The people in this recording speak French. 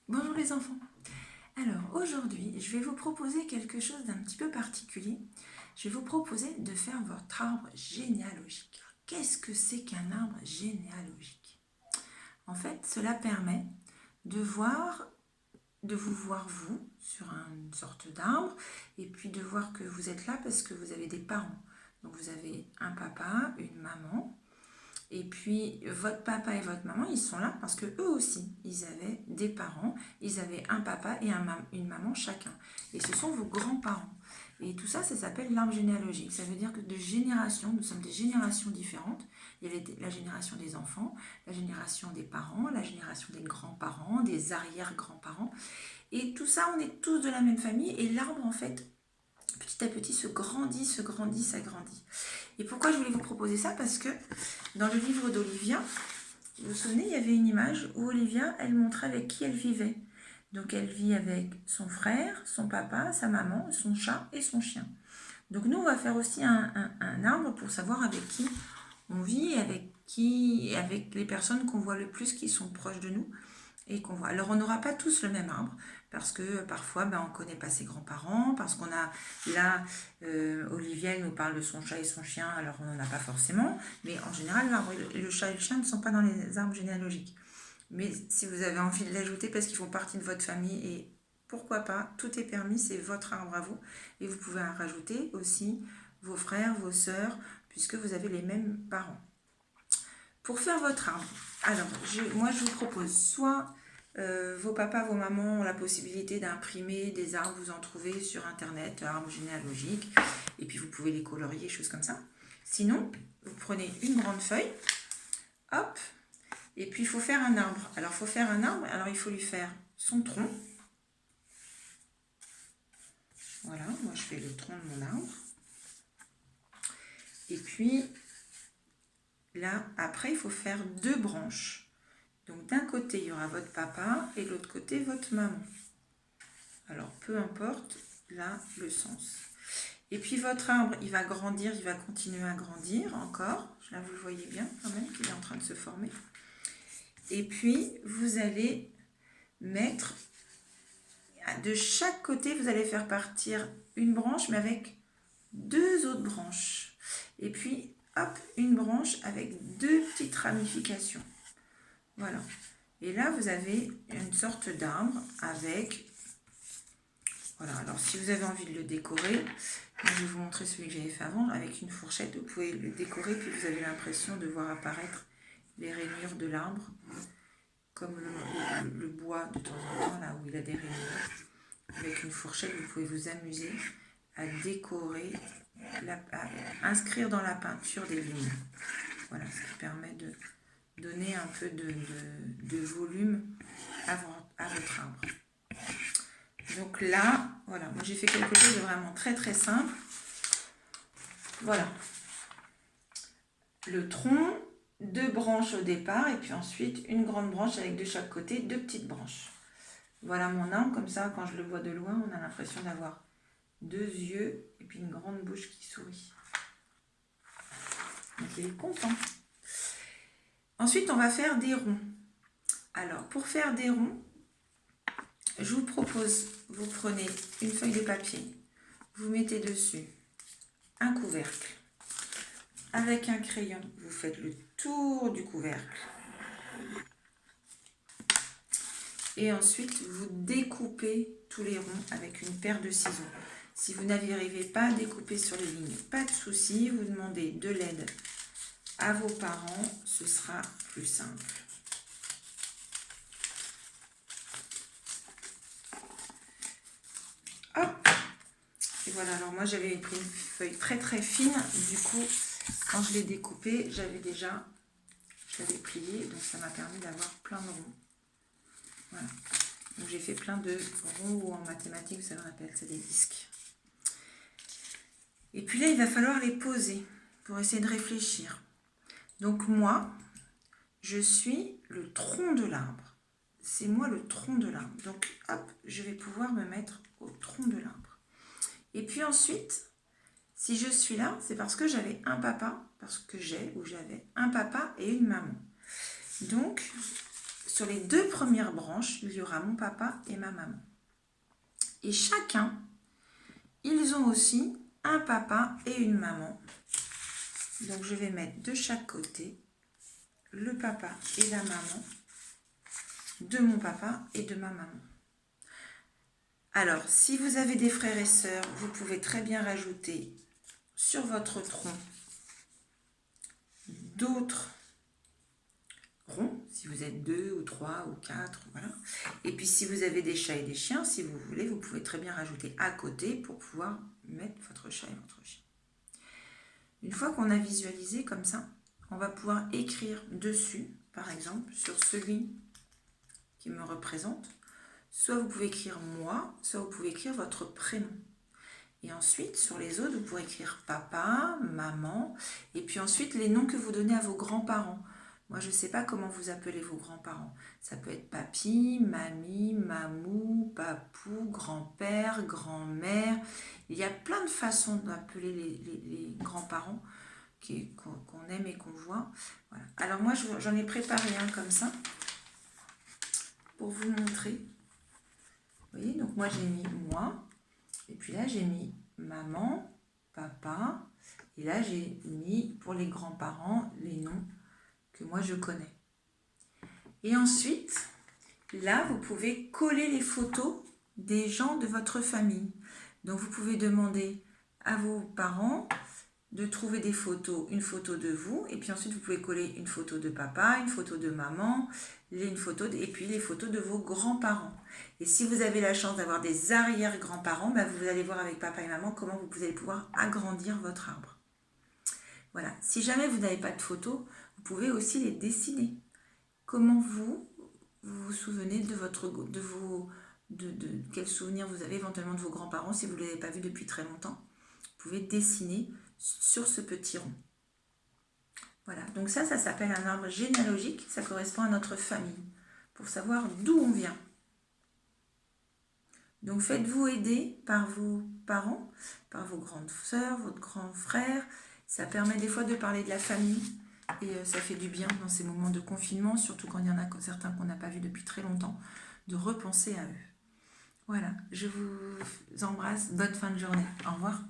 Bonjour les enfants. Alors aujourd'hui, je vais vous proposer quelque chose d'un petit peu particulier. Je vais vous proposer de faire votre arbre généalogique. Qu'est-ce que c'est qu'un arbre généalogique? En fait, cela permet de vous voir vous sur une sorte d'arbre et puis de voir que vous êtes là parce que vous avez des parents. Donc vous avez un papa, une maman. Et puis, votre papa et votre maman, ils sont là parce que eux aussi, ils avaient des parents, ils avaient un papa et une maman chacun. Et ce sont vos grands-parents. Et tout ça, ça s'appelle l'arbre généalogique. Ça veut dire que de génération, nous sommes des générations différentes. Il y avait la génération des enfants, la génération des parents, la génération des grands-parents, des arrière-grands-parents. Et tout ça, on est tous de la même famille. Et l'arbre, en fait, petit à petit, se grandit, s'agrandit. Et pourquoi je voulais vous proposer ça? Parce que dans le livre d'Olivia, vous vous souvenez, il y avait une image où Olivia, elle montrait avec qui elle vivait. Donc elle vit avec son frère, son papa, sa maman, son chat et son chien. Donc nous, on va faire aussi un arbre pour savoir avec qui on vit, avec les personnes qu'on voit le plus, qui sont proches de nous et qu'on voit. Alors on n'aura pas tous le même arbre parce que parfois on ne connaît pas ses grands-parents, parce qu'on a là, Olivia elle nous parle de son chat et son chien, alors on n'en a pas forcément, mais en général l'arbre, le chat et le chien ne sont pas dans les arbres généalogiques. Mais si vous avez envie de l'ajouter parce qu'ils font partie de votre famille, et pourquoi pas, tout est permis, c'est votre arbre à vous, et vous pouvez en rajouter aussi vos frères, vos sœurs, puisque vous avez les mêmes parents. Pour faire votre arbre, alors moi je vous propose soit vos papas, vos mamans ont la possibilité d'imprimer des arbres, vous en trouvez sur internet, arbres généalogiques, et puis vous pouvez les colorier, choses comme ça. Sinon, vous prenez une grande feuille, hop, et puis il faut faire un arbre. Alors il faut faire un arbre, alors il faut lui faire son tronc. Voilà, moi je fais le tronc de mon arbre. Et puis là, après, il faut faire deux branches. Donc d'un côté, il y aura votre papa et de l'autre côté, votre maman. Alors peu importe là le sens. Et puis votre arbre, il va grandir, il va continuer à grandir encore. Là, vous le voyez bien quand même qu'il est en train de se former. Et puis, vous allez mettre, de chaque côté, vous allez faire partir une branche, mais avec deux autres branches. Et puis, hop, une branche avec deux petites ramifications. Voilà. Et là, vous avez une sorte d'arbre avec... Voilà, alors si vous avez envie de le décorer, je vais vous montrer celui que j'avais fait avant. Avec une fourchette, vous pouvez le décorer, puis vous avez l'impression de voir apparaître les rainures de l'arbre, comme le bois de temps en temps, là où il a des rainures. Avec une fourchette, vous pouvez vous amuser à décorer, à inscrire dans la peinture des lignes. Voilà, ce qui permet de donner un peu de volume à votre arbre. Donc là, voilà, moi j'ai fait quelque chose de vraiment très très simple. Voilà. Le tronc, deux branches au départ, et puis ensuite une grande branche avec de chaque côté deux petites branches. Voilà mon arbre, comme ça, quand je le vois de loin, on a l'impression d'avoir deux yeux et puis une grande bouche qui sourit. Donc il est content. Ensuite, on va faire des ronds. Alors, pour faire des ronds, je vous propose, vous prenez une feuille de papier, vous mettez dessus un couvercle. Avec un crayon, vous faites le tour du couvercle. Et ensuite, vous découpez tous les ronds avec une paire de ciseaux. Si vous n'arrivez pas à découper sur les lignes, pas de souci, vous demandez de l'aide à vos parents, ce sera plus simple. Hop! Et voilà, alors moi j'avais pris une feuille très très fine, du coup, quand je l'ai découpée, je l'avais plié, donc ça m'a permis d'avoir plein de ronds. Voilà. Donc j'ai fait plein de ronds, ou en mathématiques, ça le rappelle, c'est des disques. Et puis là, il va falloir les poser pour essayer de réfléchir. Donc moi, je suis le tronc de l'arbre. C'est moi le tronc de l'arbre. Donc hop, je vais pouvoir me mettre au tronc de l'arbre. Et puis ensuite, si je suis là, c'est parce que j'avais un papa, parce que j'avais un papa et une maman. Donc, sur les 2 premières branches, il y aura mon papa et ma maman. Et chacun, ils ont aussi un papa et une maman. Donc je vais mettre de chaque côté le papa et la maman de mon papa et de ma maman. Alors, si vous avez des frères et sœurs, vous pouvez très bien rajouter sur votre tronc d'autres ronds, si vous êtes 2 ou 3 ou 4, voilà. Et puis si vous avez des chats et des chiens, si vous voulez, vous pouvez très bien rajouter à côté pour pouvoir mettre votre chat et votre chien. Une fois qu'on a visualisé comme ça, on va pouvoir écrire dessus, par exemple, sur celui qui me représente. Soit vous pouvez écrire moi, soit vous pouvez écrire votre prénom. Et ensuite, sur les autres, vous pourrez écrire papa, maman, et puis ensuite les noms que vous donnez à vos grands-parents. Moi, je ne sais pas comment vous appelez vos grands-parents. Ça peut être papy, mamie, mamou, papou, grand-père, grand-mère. Il y a plein de façons d'appeler les grands-parents qu'on aime et qu'on voit. Voilà. Alors moi, j'en ai préparé un comme ça pour vous montrer. Vous voyez, donc moi, j'ai mis moi. Et puis là, j'ai mis maman, papa. Et là, j'ai mis pour les grands-parents les noms que moi je connais. Et ensuite, là, vous pouvez coller les photos des gens de votre famille. Donc, vous pouvez demander à vos parents de trouver des photos, une photo de vous, et puis ensuite vous pouvez coller une photo de papa, une photo de maman, et puis les photos de vos grands-parents. Et si vous avez la chance d'avoir des arrière-grands-parents, vous allez voir avec papa et maman comment vous allez pouvoir agrandir votre arbre. Voilà, si jamais vous n'avez pas de photos, vous pouvez aussi les dessiner. Comment vous vous souvenez de quels souvenirs vous avez éventuellement de vos grands-parents si vous ne l'avez pas vu depuis très longtemps. Vous pouvez dessiner sur ce petit rond. Voilà, donc ça s'appelle un arbre généalogique, ça correspond à notre famille, pour savoir d'où on vient. Donc faites-vous aider par vos parents, par vos grandes sœurs, votre grand frère. Ça permet des fois de parler de la famille et ça fait du bien dans ces moments de confinement, surtout quand il y en a certains qu'on n'a pas vus depuis très longtemps, de repenser à eux. Voilà, je vous embrasse, bonne fin de journée, au revoir.